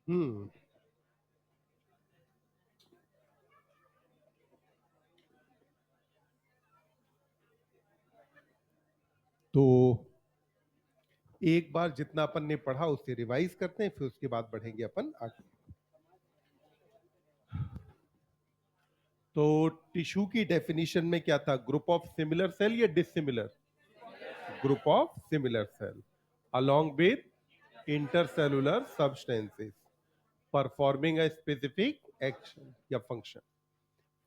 हम्म। तो एक बार जितना अपन ने पढ़ा उससे रिवाइज करते हैं, फिर उसके बाद बढ़ेंगे अपन आगे। तो टिश्यू की डेफिनेशन में क्या था? ग्रुप ऑफ सिमिलर सेल या dissimilar? Group of similar cell along with intercellular substances performing a specific action या function।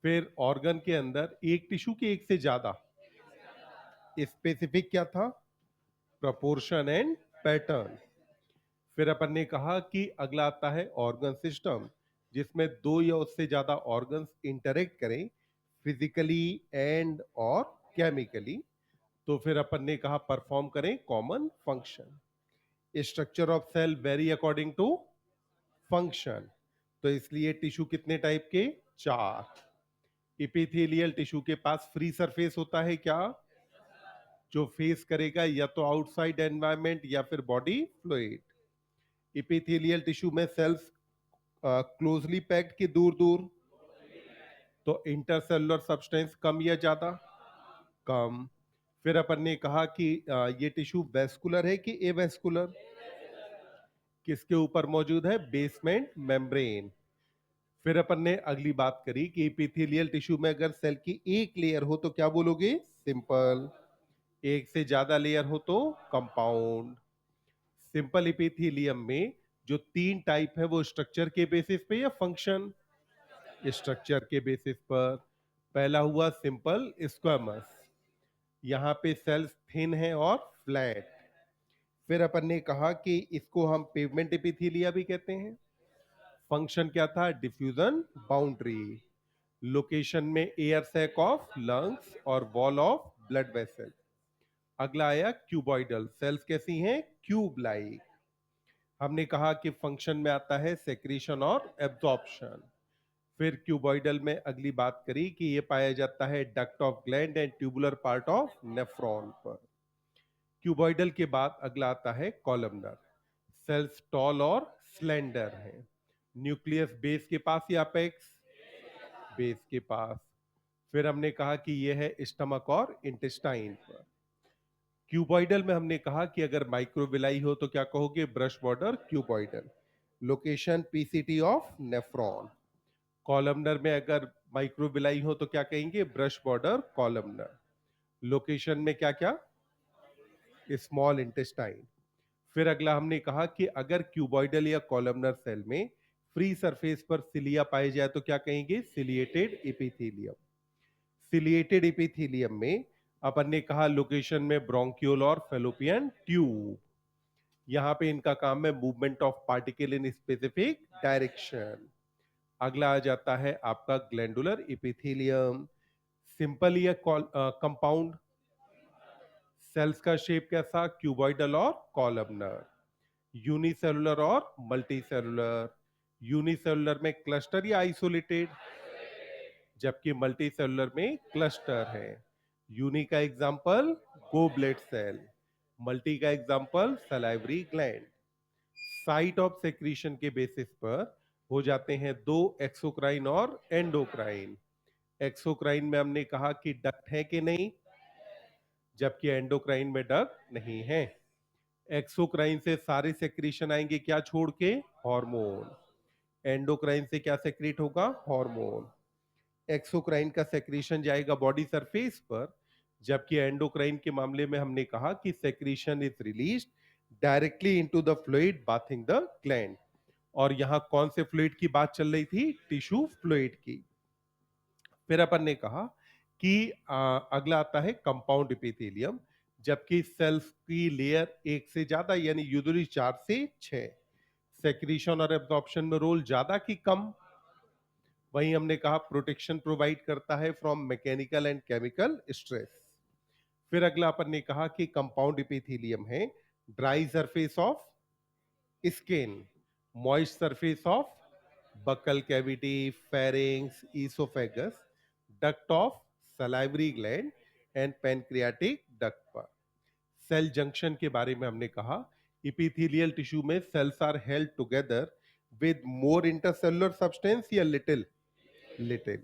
फिर ऑर्गन के अंदर एक टिश्यू के एक से ज्यादा, स्पेसिफिक क्या था? Proportion and pattern. फिर अपन ने कहा कि अगला आता है ऑर्गन सिस्टम, जिसमें दो या उससे ज्यादा ऑर्गन्स इंटरेक्ट करें फिजिकली एंड और केमिकली। तो फिर अपन ने कहा परफॉर्म करें common function. Structure of cell very according to function. तो इसलिए टिश्यू कितने टाइप के? चार। इपिथेलियल टिश्यू के पास फ्री सरफेस होता है क्या? जो फेस करेगा या तो आउटसाइड एनवायरनमेंट या फिर बॉडी फ्लूइड। इपिथेलियल टिश्यू में सेल्स क्लोजली पैक्ड के दूर दूर। तो इंटरसेलुलर सब्सटेंस कम या ज्यादा? कम। फिर अपन ने कहा कि ये टिश्यू वेस्कुलर है कि एवेस्कुलर? किसके ऊपर मौजूद है? Basement membrane. फिर अपन ने अगली बात करी कि एपिथेलियल टिश्यू में अगर सेल की एक लेयर हो तो क्या बोलोगे? सिंपल। एक से ज्यादा लेयर हो तो कंपाउंड। सिंपल एपिथेलियम में जो तीन टाइप है वो स्ट्रक्चर के बेसिस पे या फंक्शन? स्ट्रक्चर के बेसिस पर। पहला हुआ सिंपल स्क्वामस, यहाँ पे सेल्स थिन है और फ्लैट। फिर अपन ने कहा कि इसको हम पेवमेंट एपिथेलिया भी कहते हैं। फंक्शन क्या था? Diffusion boundary. लोकेशन में एयर सैक ऑफ लंग्स और वॉल ऑफ ब्लड वेसल। अगला आया क्यूबॉइडल सेल्स, कैसी हैं? Cube like. हमने कहा कि फंक्शन में आता है सेक्रीशन और एब्जॉर्प्शन। फिर क्यूबॉइडल में अगली बात करी कि ये पाया जाता है duct of gland and tubular part of nephron पर। क्यूबॉइडल के बाद अगला आता है कॉलमनर। सेल्स टॉल और स्लेंडर हैं। न्यूक्लियस बेस के पास या अपेक्स? बेस के पास। फिर हमने कहा कि यह है स्टमक और इंटेस्टाइन पर। क्यूबॉइडल में हमने कहा कि अगर माइक्रोविलाई हो तो क्या कहोगे? Brush border cuboidal. Location PCT of nephron. Columnar में अगर माइक्रोविलाई हो तो क्या कहेंगे? Brush border columnar. लोकेशन में क्या क्या? Small intestine. फिर अगला हमने कहा कि अगर क्यूबॉइडल या कॉलमनर सेल में फ्री सरफेस पर सिलिया पाए जाए तो क्या कहेंगे? Ciliated epithelium. सिलिएटेड एपिथेलियम में अपन ने कहा लोकेशन में ब्रोंकियोल और फेलोपियन ट्यूब। यहां पे इनका काम है movement of particle in specific direction. अगला आ जाता है आपका ग्लैंडुलर एपिथेलियम। सिंपल या कंपाउंड? सेल्स का शेप कैसा? क्यूबॉइडल और कॉलमनर। यूनिसेलुलर और मल्टीसेलुलर? यूनिसेलुलर में क्लस्टर या आइसोलेटेड? जबकि मल्टीसेलुलर में क्लस्टर है। यूनि का एग्जांपल गोब्लेट सेल, मल्टी का example salivary gland. Site of secretion के बेसिस पर हो जाते हैं दो, एक्सोक्राइन और एंडोक्राइन। एक्सोक्राइन में हमने कहा कि डक्ट है कि नहीं, जबकि एंडोक्राइन में डक्ट नहीं है। एक्सोक्राइन से सारे सेक्रीशन आएंगे क्या छोड़ के? हार्मोन। एंडोक्राइन से क्या सेक्रेट होगा? हार्मोन। एक्सोक्राइन का सेक्रीशन जाएगा बॉडी सरफेस पर, जबकि एंडोक्राइन के मामले में हमने कहा कि secretion is released directly into the fluid bathing the gland. और यहां कौन से फ्लूइड की बात चल रही थी? टिश्यू फ्लूइड की। फिर अपन ने कहा कि अगला आता है कंपाउंड एपिथेलियम, जबकि सेल्स की लेयर एक से ज्यादा यानी यूजुअली 4 से 6। सेक्रीशन और एब्जॉर्प्शन में रोल ज्यादा कि कम? वहीं हमने कहा प्रोटेक्शन प्रोवाइड करता है from mechanical and chemical stress. फिर अगला अपन ने कहा कि कंपाउंड एपिथेलियम है dry surface of skin, moist surface of buccal cavity, pharynx, oesophagus, duct of salivary gland and pancreatic duct पर। सेल जंक्शन के बारे में हमने कहा एपिथेलियल टिश्यू में cells are held together with more intercellular substance या little? Little.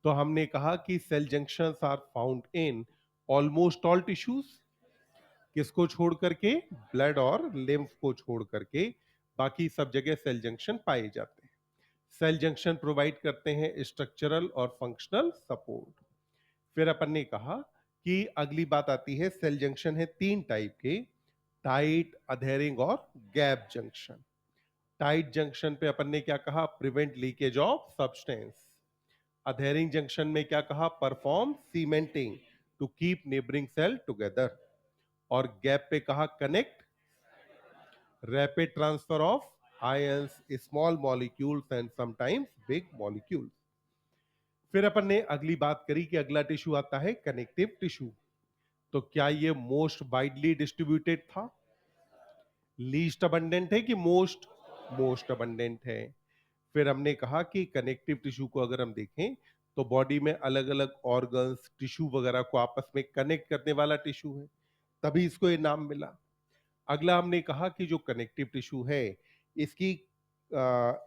तो हमने कहा कि cell junctions are found in almost all tissues. किसको छोड़ करके? ब्लड और लिम्फ को छोड़ करके बाकी सब जगह सेल जंक्शन पाए जाते हैं। सेल जंक्शन प्रोवाइड करते हैं स्ट्रक्चरल और फंक्शनल सपोर्ट। फिर अपन ने कहा कि अगली बात आती है, सेल जंक्शन है तीन टाइप के, टाइट, अधेरिंग और गैप जंक्शन। टाइट जंक्शन पे अपन ने क्या कहा? Prevent leakage of substance. Adhering junction में क्या कहा? Perform cementing to keep neighbouring cell together. और गैप पे कहा connect rapid transfer of ions, small molecules and sometimes big molecules. फिर अपन ने अगली बात करी कि अगला टिश्यू आता है कनेक्टिव टिश्यू। तो क्या ये मोस्ट वाइडली डिस्ट्रीब्यूटेड था? लीस्ट अबंडेंट है कि मोस्ट? मोस्ट अबंडेंट है। फिर हमने कहा कि कनेक्टिव टिश्यू को अगर हम देखें तो बॉडी में अलग अलग ऑर्गन्स, टिश्यू वगैरह को आपस में कनेक्ट करने वाला टिश्यू है, तभी इसको ये नाम मिला। अगला हमने कहा कि जो कनेक्टिव टिश्यू है इसकी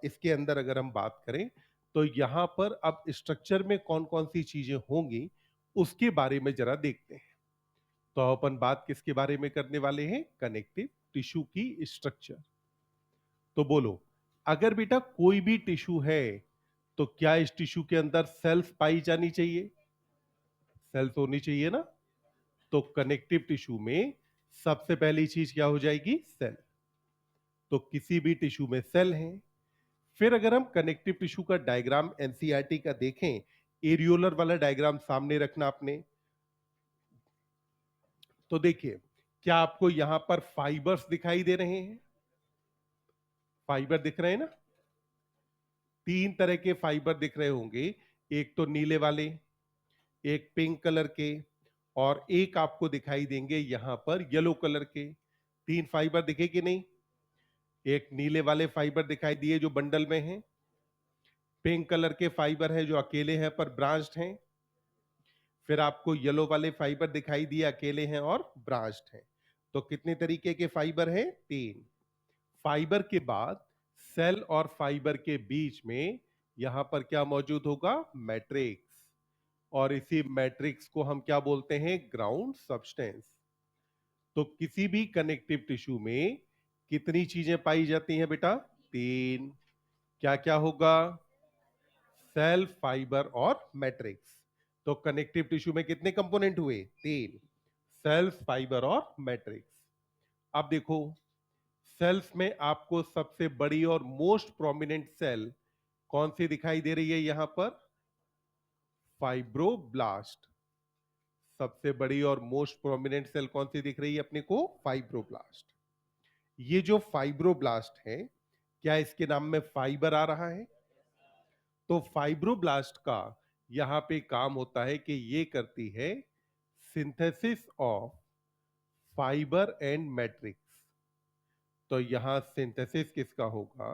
इसके अंदर अगर हम बात करें तो यहां पर अब स्ट्रक्चर में कौन कौन सी चीजें होंगी उसके बारे में जरा देखते हैं। तो अपन बात किसके बारे में करने वाले हैं? कनेक्टिव टिश्यू की स्ट्रक्चर। तो बोलो, अगर बेटा कोई भी टिश्यू है तो क्या इस टिश्यू के अंदर सेल्स पाई जानी चाहिए? सेल्स होनी चाहिए ना। तो कनेक्टिव टिश्यू में सबसे पहली चीज क्या हो जाएगी? सेल। तो किसी भी टिश्यू में सेल है। फिर अगर हम कनेक्टिव टिश्यू का डायग्राम एनसीईआरटी का देखें, एरियोलर वाला डायग्राम सामने रखना आपने। तो देखिए, क्या आपको यहां पर फाइबर्स दिखाई दे रहे हैं? फाइबर दिख रहे हैं ना? तीन तरह के फाइबर दिख रहे होंगे, एक तो नीले वाले, एक पिंक कलर के, और एक आपको दिखाई देंगे यहां पर येलो कलर के। तीन फाइबर दिखे कि नहीं? एक नीले वाले फाइबर दिखाई दिए जो बंडल में हैं, पिंक कलर के फाइबर है जो अकेले हैं पर ब्रांच्ड हैं, फिर आपको येलो वाले फाइबर दिखाई दिए अकेले हैं और ब्रांच्ड हैं। तो कितने तरीके के फाइबर हैं? तीन। फाइबर के बाद सेल और फाइबर के बीच में यहां पर क्या मौजूद होगा? मैट्रिक्स। और इसी मैट्रिक्स को हम क्या बोलते हैं? Ground substance. तो किसी भी कनेक्टिव टिश्यू में कितनी चीजें पाई जाती हैं बेटा? तीन। क्या क्या होगा? सेल, फाइबर और मैट्रिक्स। तो कनेक्टिव टिश्यू में कितने कंपोनेंट हुए? तीन। सेल्स, फाइबर और मैट्रिक्स। अब देखो, सेल्स में आपको सबसे बड़ी और मोस्ट प्रोमिनेंट सेल कौन सी दिखाई दे रही है यहां पर? फाइब्रोब्लास्ट। सबसे बड़ी और मोस्ट प्रोमिनेंट सेल कौन सी दिख रही है अपने को? फाइब्रोब्लास्ट। ये जो फाइब्रोब्लास्ट है, क्या इसके नाम में फाइबर आ रहा है? तो फाइब्रोब्लास्ट का यहां पे काम होता है कि ये करती है synthesis of fibre and matrix. तो यहां सिंथेसिस किसका होगा?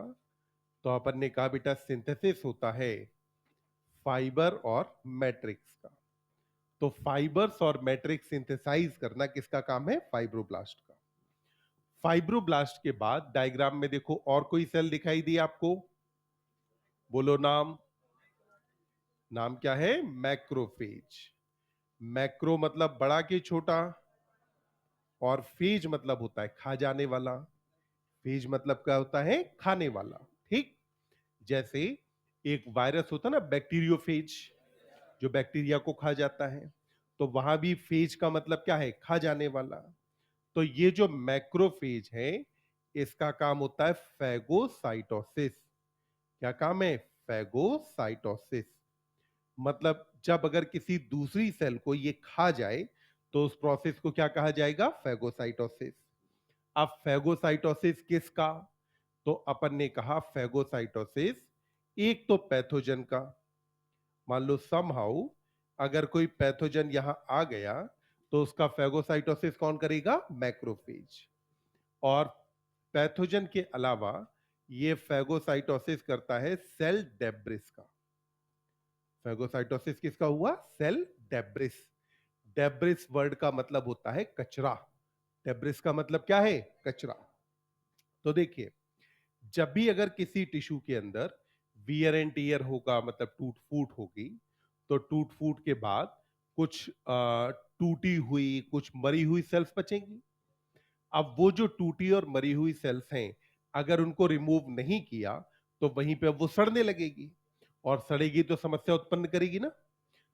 तो अपन ने कहा बेटा सिंथेसिस होता है फाइबर और मैट्रिक्स का। तो फाइबर्स और मैट्रिक्स सिंथेसाइज करना किसका काम है? फाइब्रोब्लास्ट का। फाइब्रोब्लास्ट के बाद डायग्राम में देखो और कोई सेल दिखाई दी आपको? बोलो नाम। नाम क्या है? मैक्रोफेज। मैक्रो मतलब बड़ा कि छोटा, और फेज मतलब होता है खा जाने वाला। फेज मतलब क्या होता है? खाने वाला। ठीक। जैसे एक वायरस होता है ना, बैक्टीरियोफेज, जो बैक्टीरिया को खा जाता है, तो वहां भी फेज का मतलब क्या है? खा जाने वाला। तो ये जो मैक्रोफेज है इसका काम होता है फैगोसाइटोसिस। क्या काम है? फैगोसाइटोसिस। मतलब जब अगर किसी दूसरी सेल को ये खा जाए तो उस प्रोसेस को क्या कहा जाएगा? फैगोसाइटोसिस। अब फैगोसाइटोसिस किसका? तो अपन ने कहा फैगोसाइटोसिस एक तो पैथोजन का। मान लो समहाउ अगर कोई पैथोजन यहां आ गया तो उसका फैगोसाइटोसिस कौन करेगा? मैक्रोफेज। और पैथोजन के अलावा ये फैगोसाइटोसिस करता है सेल डेब्रिस का। फैगोसाइटोसिस किसका हुआ? Cell debris. डेब्रिस वर्ड का मतलब होता है कचरा। डेब्रिस का मतलब क्या है? कचरा। तो देखिए, जब भी अगर किसी टिश्यू के अंदर वियर एंड टियर होगा, मतलब टूट फूट होगी, तो टूट फूट के बाद कुछ टूटी हुई, कुछ मरी हुई सेल्स बचेंगी। अब वो जो टूटी और मरी हुई सेल्स हैं, अगर उनको रिमूव नहीं किया तो वहीं पे अब वो सड़ने लगेगी, और सड़ेगी तो समस्या उत्पन्न करेगी ना।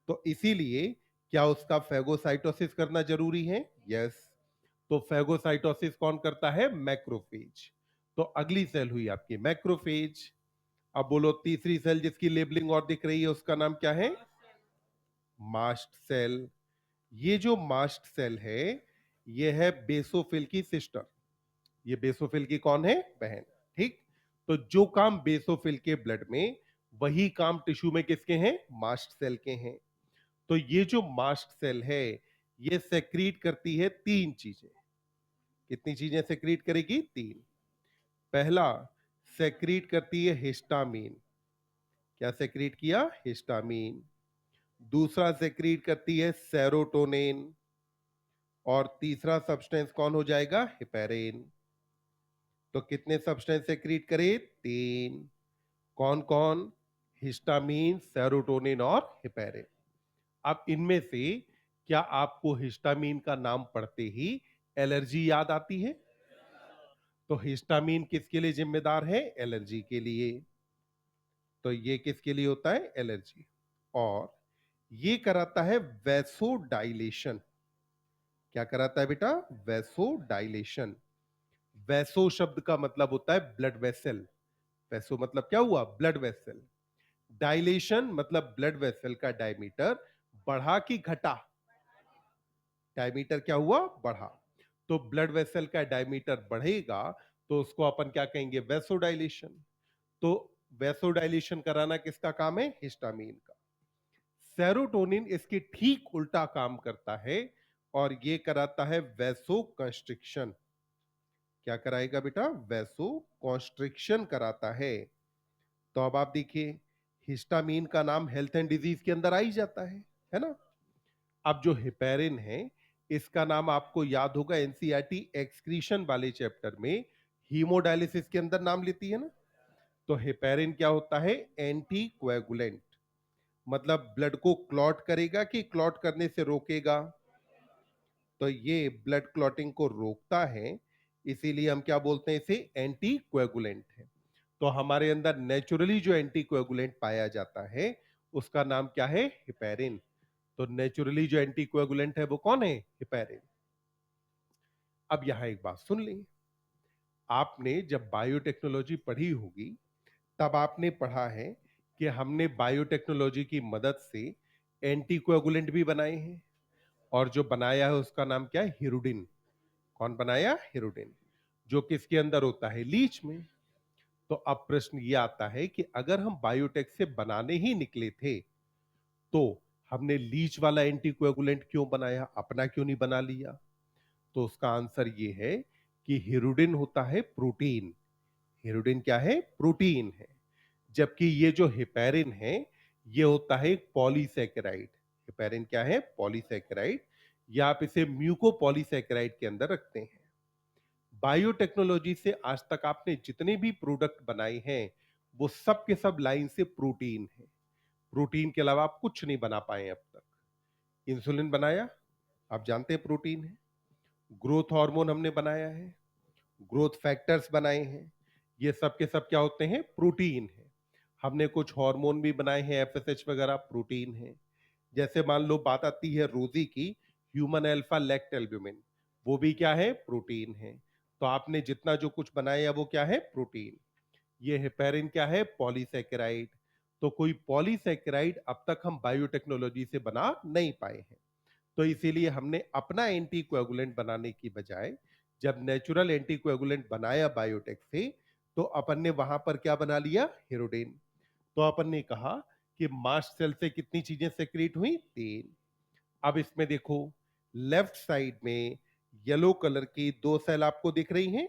तो इसीलिए क्या उसका फैगोसाइटोसिस करना जरूरी है? यस। तो फैगोसाइटोसिस कौन करता है? मैक्रोफेज। तो अगली सेल हुई आपकी मैक्रोफेज। अब बोलो तीसरी सेल जिसकी लेबलिंग और दिख रही है उसका नाम क्या है? Mast cell. ये जो मास्ट सेल है, ये है बेसोफिल की सिस्टर। ये बेसोफिल की कौन है? बहन। ठीक। तो जो काम बेसोफिल के ब्लड में, वही काम टिश्यू में किसके हैं? मास्ट सेल के हैं। तो ये जो मास्ट सेल है, ये सेक्रीट करती है तीन चीजें। कितनी चीजें सेक्रीट करेगी? तीन। पहला, सेक्रीट करती है हिस्टामीन। क्या सेक्रीट किया? हिस्टामीन। दूसरा सेक्रीट करती है सेरोटोनिन। और तीसरा सब्सटेंस कौन हो जाएगा? हेपेरिन। तो कितने सब्सटेंस सेक्रीट करे? तीन। कौन कौन? हिस्टामीन, सेरोटोनिन और हेपेरिन। अब इनमें से क्या आपको हिस्टामीन का नाम पढ़ते ही एलर्जी याद आती है? तो हिस्टामीन किसके लिए जिम्मेदार है? एलर्जी के लिए। तो ये किसके लिए होता है? एलर्जी। और ये कराता है वैसोडाइलेशन। क्या कराता है बेटा? वैसोडाइलेशन। वैसो शब्द का मतलब होता है ब्लड वेसल। वैसो मतलब क्या हुआ? Blood vessel. डायलेशन मतलब ब्लड वेसल का डायमीटर बढ़ा कि घटा? डायमीटर क्या हुआ? बढ़ा। तो ब्लड वेसल का डायमीटर बढ़ेगा तो उसको अपन क्या कहेंगे? वैसोडाइलेशन। तो वैसोडाइलेशन कराना किसका काम है? हिस्टामीन का। सेरोटोनिन इसके ठीक उल्टा काम करता है, और ये कराता है वैसो कंस्ट्रिक्शन। क्या कराएगा बेटा? वैसो कॉन्स्ट्रिक्शन कराता है। तो अब आप देखिए, हिस्टामीन का नाम हेल्थ एंड डिजीज के अंदर आ ही जाता है ना। अब जो हेपेरिन है, इसका नाम आपको याद होगा एनसीईआरटी एक्सक्रीशन वाले चैप्टर में, हीमोडायलिसिस के अंदर नाम लेती है ना। तो हेपेरिन क्या होता है? Anti coagulant. मतलब ब्लड को क्लॉट करेगा कि क्लॉट करने से रोकेगा? तो ये ब्लड क्लॉटिंग को रोकता है, इसीलिए हम क्या बोलते हैं? इसे एंटी कोएगुलेंट है। तो हमारे अंदर नेचुरली जो एंटी कोएगुलेंट पाया जाता है, उसका नाम क्या है? हेपेरिन। तो नेचुरली जो एंटी कोएगुलेंट है वो कौन है? हेपेरिन। अब यहां एक बात सुन ली। आपने जब बायोटेक्नोलॉजी पढ़ी होगी, तब आपने पढ़ा है कि हमने बायोटेक्नोलॉजी की मदद से एंटी कोएगुलेंट भी बनाए हैं, और जो बनाया है उसका नाम क्या है? हिरुडिन। कौन बनाया? हिरुडिन। जो किसके अंदर होता है? लीच में। तो अब प्रश्न ये आता है कि अगर हम बायोटेक से बनाने ही निकले थे, तो हमने लीच वाला एंटीकोएगुलेंट क्यों बनाया? अपना क्यों नहीं बना लिया? तो उसका आंसर ये है कि हिरुडिन होता है प्रोटीन। हिरुडिन क्या है? प्रोटीन है। जबकि ये जो हेपेरिन है, ये होता है एक पॉलीसैकेराइड। हेपेरिन क्या है? पॉलीसैकेराइड। या आप इसे म्यूकोपॉलीसैकेराइड के अंदर रखते हैं। बायोटेक्नोलॉजी से आज तक आपने जितने भी प्रोडक्ट बनाए हैं, वो सब के सब लाइन से प्रोटीन है। प्रोटीन के अलावा आप कुछ नहीं बना पाए अब तक। इंसुलिन बनाया, आप जानते हैं प्रोटीन है। ग्रोथ हार्मोन हमने बनाया है, ग्रोथ फैक्टर्स बनाए हैं, ये सब के सब क्या होते हैं? प्रोटीन है। हमने कुछ हार्मोन भी बनाए हैं, एफएसएच वगैरह, प्रोटीन है। जैसे मान लो बात आती है रोजी की, ह्यूमन अल्फा लेक्ट एल्ब्यूमिन, वो भी क्या है? प्रोटीन है। तो आपने जितना जो कुछ बनाया वो क्या है? प्रोटीन। ये हेपेरिन क्या है? पॉलीसैकेराइड। तो कोई पॉलीसैकेराइड अब तक हम बायोटेक्नोलॉजी से बना नहीं पाए हैं। तो इसीलिए हमने अपना एंटीकोएगुलेंट बनाने की बजाय, जब नेचुरल एंटीकोएगुलेंट बनाया बायोटेक से, तो अपन ने वहां पर क्या बना लिया? हिरोडिन। तो अपन ने कहा कि मास्ट सेल से कितनी चीजें सेक्रेट हुई? तीन। अब इसमें देखो, लेफ्ट साइड में येलो कलर की दो सेल आपको दिख रही हैं।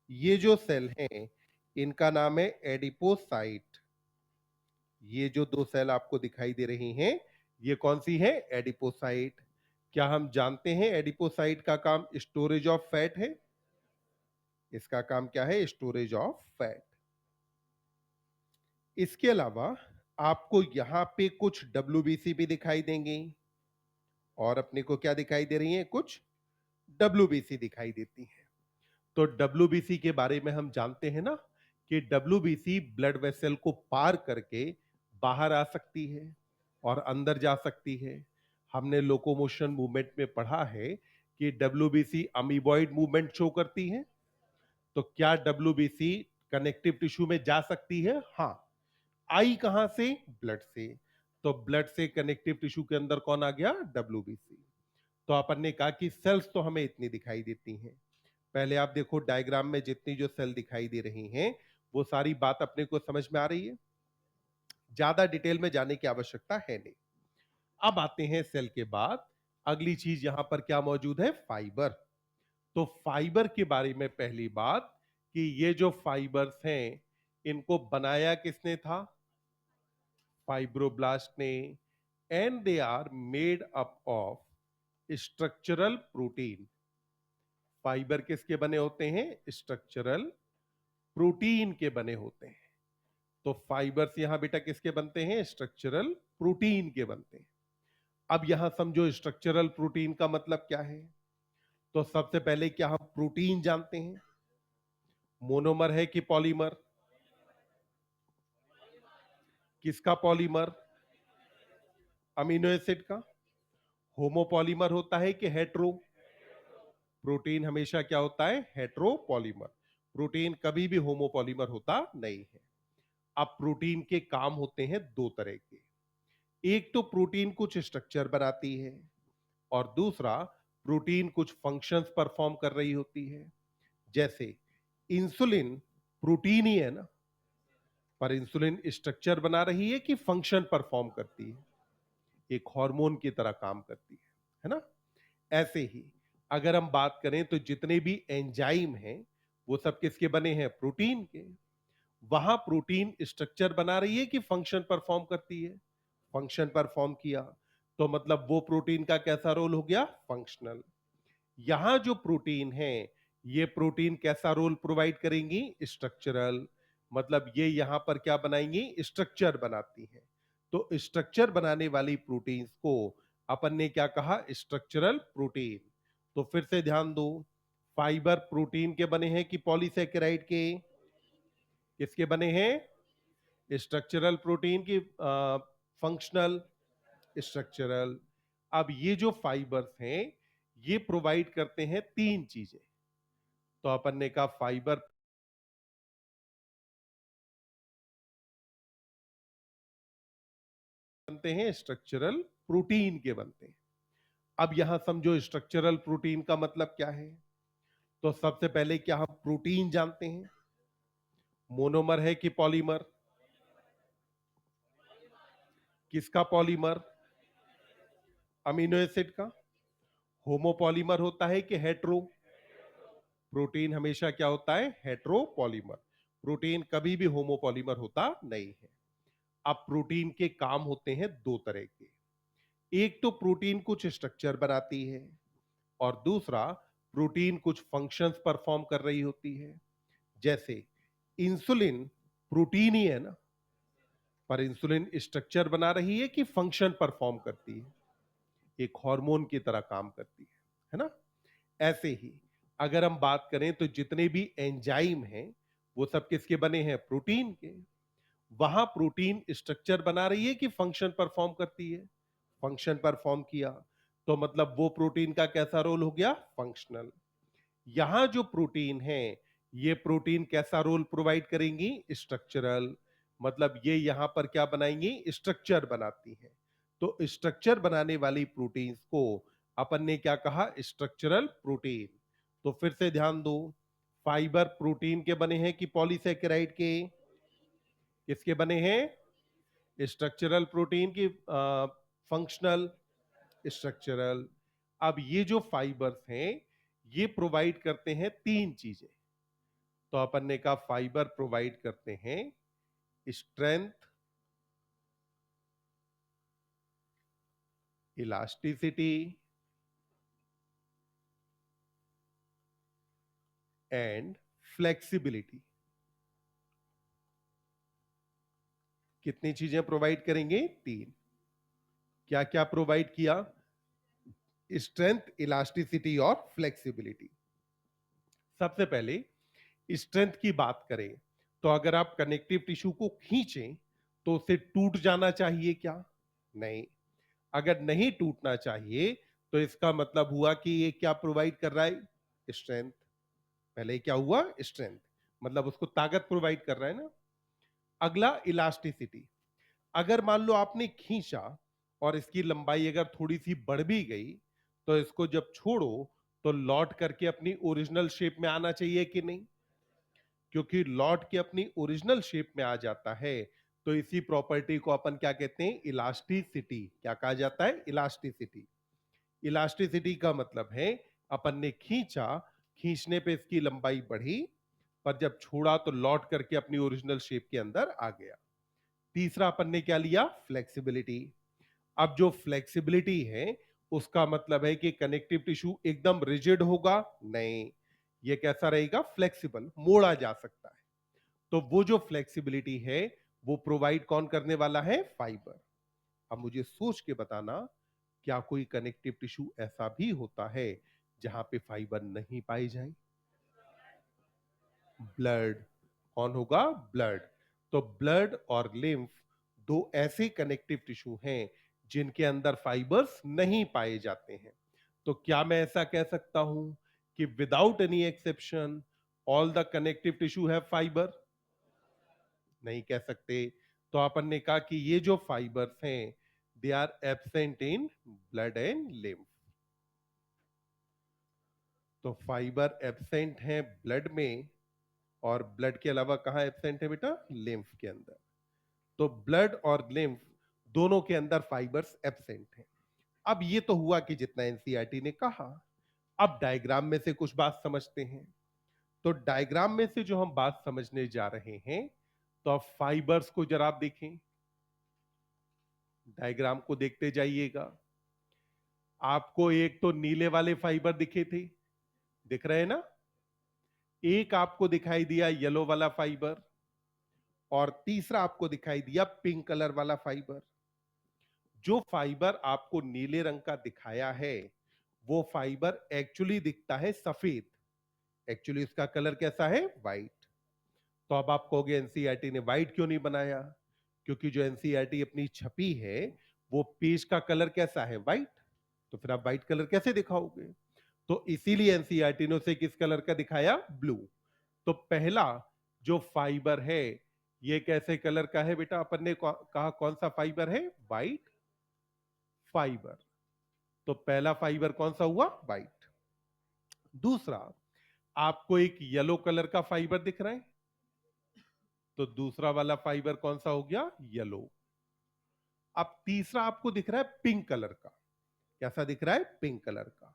ये जो सेल हैं, इनका नाम है एडिपोसाइट। ये जो दो सेल आपको दिखाई दे रही हैं, ये कौन सी है? एडिपोसाइट। क्या हम जानते हैं एडिपोसाइट का काम स्टोरेज ऑफ फैट है? इसका काम क्या है? Storage of fat. इसके अलावा आपको यहां पे कुछ डब्ल्यूबीसी भी दिखाई देंगे और अपने को क्या दिखाई दे रही हैं? कुछ डब्ल्यूबीसी दिखाई देती हैं। तो डब्ल्यूबीसी के बारे में हम जानते हैं ना कि डब्ल्यूबीसी ब्लड वेसल को पार करके बाहर आ सकती है और अंदर जा सकती है। हमने लोकोमोशन मूवमेंट में पढ़ा है कि डब्ल्यूबीसी अमीबॉइड मूवमेंट शो करती है। तो क्या डब्ल्यूबीसी कनेक्टिव टिश्यू में जा सकती है? हाँ। आई कहां से? ब्लड से। तो ब्लड से कनेक्टिव टिश्यू के अंदर कौन आ गया? डब्ल्यूबीसी। तो अपन ने कहा कि सेल्स तो हमें इतनी दिखाई देती हैं। पहले आप देखो डायग्राम में जितनी जो सेल दिखाई दे रही हैं वो सारी बात अपने को समझ में आ रही है। ज्यादा डिटेल में जाने की आवश्यकता है नहीं। अब आते हैं सेल के बाद अगली चीज यहां पर क्या मौजूद है? फाइबर। तो फाइबर के बारे में पहली बात कि ये जो फाइबर्स हैं इनको बनाया किसने था? फाइब्रोब्लास्ट ने। And they are made up of structural protein. Fibre किसके बने होते हैं? स्ट्रक्चरल प्रोटीन के बने होते हैं। तो फाइबर्स यहां बेटा किसके बनते हैं? स्ट्रक्चरल प्रोटीन के बनते हैं। अब यहां समझो स्ट्रक्चरल प्रोटीन का मतलब क्या है। तो सबसे पहले क्या हम प्रोटीन जानते हैं? मोनोमर है कि पॉलीमर? किसका पॉलीमर? अमीनो एसिड का। होमोपॉलीमर होता है कि हेट्रो? प्रोटीन हमेशा क्या होता है? हेट्रोपॉलीमर। प्रोटीन कभी भी होमोपॉलीमर होता नहीं है। अब प्रोटीन के काम होते हैं दो तरह के। एक तो प्रोटीन कुछ स्ट्रक्चर बनाती है और दूसरा प्रोटीन कुछ फंक्शंस परफॉर्म कर रही होती है। जैसे इंसुलिन प्रोटीन ही है ना, पर इंसुलिन स्ट्रक्चर बना रही है कि फंक्शन परफॉर्म करती है? एक हार्मोन की तरह काम करती है ना? ऐसे ही अगर हम बात करें तो जितने भी एंजाइम हैं वो सब किसके बने हैं? प्रोटीन के। वहां प्रोटीन स्ट्रक्चर बना रही है कि फंक्शन परफॉर्म करती है? फंक्शन परफॉर्म किया। तो मतलब वो प्रोटीन का कैसा रोल हो गया? फंक्शनल। यहां जो प्रोटीन है ये प्रोटीन कैसा रोल प्रोवाइड करेंगी? स्ट्रक्चरल। मतलब ये यहां पर क्या बनाएंगी? स्ट्रक्चर बनाती हैं। तो स्ट्रक्चर बनाने वाली प्रोटीन्स को अपन ने क्या कहा? Structural protein. तो फिर से ध्यान दो, फाइबर प्रोटीन के बने हैं कि पॉलीसेकेराइड के? किसके बने हैं? स्ट्रक्चरल प्रोटीन की। फंक्शनल? स्ट्रक्चरल। अब ये जो फाइबर्स हैं ये प्रोवाइड करते हैं तीन चीजें। तो अपन ने कहा फाइबर बनते हैं स्ट्रक्चरल प्रोटीन के बनते हैं। अब यहां समझो स्ट्रक्चरल प्रोटीन का मतलब क्या है। तो सबसे पहले क्या हम प्रोटीन जानते हैं? मोनोमर है कि पॉलीमर? किसका पॉलीमर? अमीनो एसिड का। होमोपॉलीमर होता है कि हेट्रो? प्रोटीन हमेशा क्या होता है? हेट्रोपॉलीमर। प्रोटीन कभी भी होमोपॉलीमर होता नहीं है। अब प्रोटीन के काम होते हैं दो तरह के। एक तो प्रोटीन कुछ स्ट्रक्चर बनाती है और दूसरा प्रोटीन कुछ फंक्शंस परफॉर्म कर रही होती है। जैसे इंसुलिन प्रोटीन ही है ना, पर इंसुलिन स्ट्रक्चर बना रही है कि फंक्शन परफॉर्म करती है? एक हार्मोन की तरह काम करती है ना? ऐसे ही अगर हम बात करें तो जितने भी एंजाइम हैं वो सब किसके बने हैं? प्रोटीन के। वहां प्रोटीन स्ट्रक्चर बना रही है कि फंक्शन परफॉर्म करती है? फंक्शन परफॉर्म किया। तो मतलब वो प्रोटीन का कैसा रोल हो गया? फंक्शनल। यहां जो प्रोटीन है ये प्रोटीन कैसा रोल प्रोवाइड करेंगी? स्ट्रक्चरल। मतलब ये यहां पर क्या बनाएंगी? स्ट्रक्चर बनाती हैं। तो स्ट्रक्चर बनाने वाली प्रोटीन्स को अपन ने क्या कहा? Structural protein. तो फिर से ध्यान दो, फाइबर प्रोटीन के बने हैं कि पॉलीसेकेराइड के? किसके बने हैं? स्ट्रक्चरल प्रोटीन की। फंक्शनल? स्ट्रक्चरल। अब ये जो फाइबर्स हैं ये प्रोवाइड करते हैं तीन चीजें। तो अपन ने कहा फाइबर प्रोवाइड करते हैं स्ट्रेंथ, इलास्टिसिटी एंड फ्लेक्सिबिलिटी। कितनी चीजें प्रोवाइड करेंगे? 3। क्या क्या प्रोवाइड किया? स्ट्रेंथ, इलास्टिसिटी और फ्लेक्सिबिलिटी। सबसे पहले स्ट्रेंथ की बात करें तो अगर आप कनेक्टिव टिश्यू को खींचें तो उसे टूट जाना चाहिए क्या? नहीं। अगर नहीं टूटना चाहिए तो इसका मतलब हुआ कि ये क्या प्रोवाइड कर रहा है? स्ट्रेंथ। पहले क्या हुआ? स्ट्रेंथ, मतलब उसको ताकत प्रोवाइड कर रहा है ना। अगला इलास्टिसिटी। अगर मान लो आपने खींचा और इसकी लंबाई अगर थोड़ी सी बढ़ भी गई तो इसको जब छोड़ो तो लौट करके अपनी ओरिजिनल शेप में आना चाहिए कि नहीं? क्योंकि लौट के अपनी ओरिजिनल शेप में आ जाता है तो इसी प्रॉपर्टी को अपन क्या कहते हैं? इलास्टिसिटी। क्या कहा जाता है? इलास्टिसिटी। इलास्टिसिटी का मतलब है अपन ने खींचा, खींचने पे इसकी लंबाई बढ़ी, पर जब छोड़ा तो लौट करके अपनी ओरिजिनल शेप के अंदर आ गया। तीसरा अपन ने क्या लिया? फ्लेक्सिबिलिटी। अब जो फ्लेक्सिबिलिटी है उसका मतलब है कि कनेक्टिव टिश्यू एकदम रिजिड होगा? नहीं, ये कैसा रहेगा? फ्लेक्सिबल, मोड़ा जा सकता है। तो वो जो फ्लेक्सिबिलिटी है वो प्रोवाइड कौन करने वाला है? फाइबर। अब मुझे सोच के बताना, क्या कोई कनेक्टिव टिश्यू ऐसा भी होता है जहां पे फाइबर नहीं पाए जाए? ब्लड। कौन होगा? ब्लड। तो ब्लड और लिम्फ दो ऐसे कनेक्टिव टिश्यू हैं जिनके अंदर फाइबर्स नहीं पाए जाते हैं। तो क्या मैं ऐसा कह सकता हूं कि without any exception all the connective tissue have fibre? नहीं कह सकते। तो अपन ने कहा कि ये जो फाइबर्स हैं they are absent in blood and lymph. तो फाइबर एब्सेंट है ब्लड में और ब्लड के अलावा कहां एब्सेंट है बेटा? लिम्फ के अंदर। तो ब्लड और लिम्फ दोनों के अंदर फाइबर्स एब्सेंट हैं। अब ये तो हुआ कि जितना एनसीईआरटी ने कहा। अब डायग्राम में से कुछ बात समझते हैं। तो डायग्राम में से जो हम बात समझने जा रहे हैं, तो अब फाइबर्स को जरा आप देखें, डायग्राम को देखते जाइएगा। आपको एक तो नीले वाले फाइबर दिखे थे, दिख रहे हैं ना? एक आपको दिखाई दिया येलो वाला फाइबर और तीसरा आपको दिखाई दिया पिंक कलर वाला फाइबर। जो फाइबर आपको नीले रंग का दिखाया है वो फाइबर एक्चुअली दिखता है सफेद। एक्चुअली इसका कलर कैसा है? व्हाइट। तो अब आप कहोगे एनसीईआरटी ने व्हाइट क्यों नहीं बनाया? क्योंकि जो एनसीईआरटी अपनी छपी है वो पेज का कलर कैसा है? व्हाइट। तो फिर आप व्हाइट कलर कैसे दिखाओगे? तो इसीलिए एनसीईआरटी ने उसे किस कलर का दिखाया? ब्लू। तो पहला जो फाइबर है ये कैसे कलर का है बेटा? अपन ने कहा कौन सा फाइबर है? White fibre. तो पहला फाइबर कौन सा हुआ? व्हाइट। दूसरा, आपको एक येलो कलर का फाइबर दिख रहा है, तो दूसरा वाला फाइबर कौन सा हो गया? येलो। अब तीसरा आपको दिख रहा है पिंक कलर का। कैसा दिख रहा है? पिंक कलर का।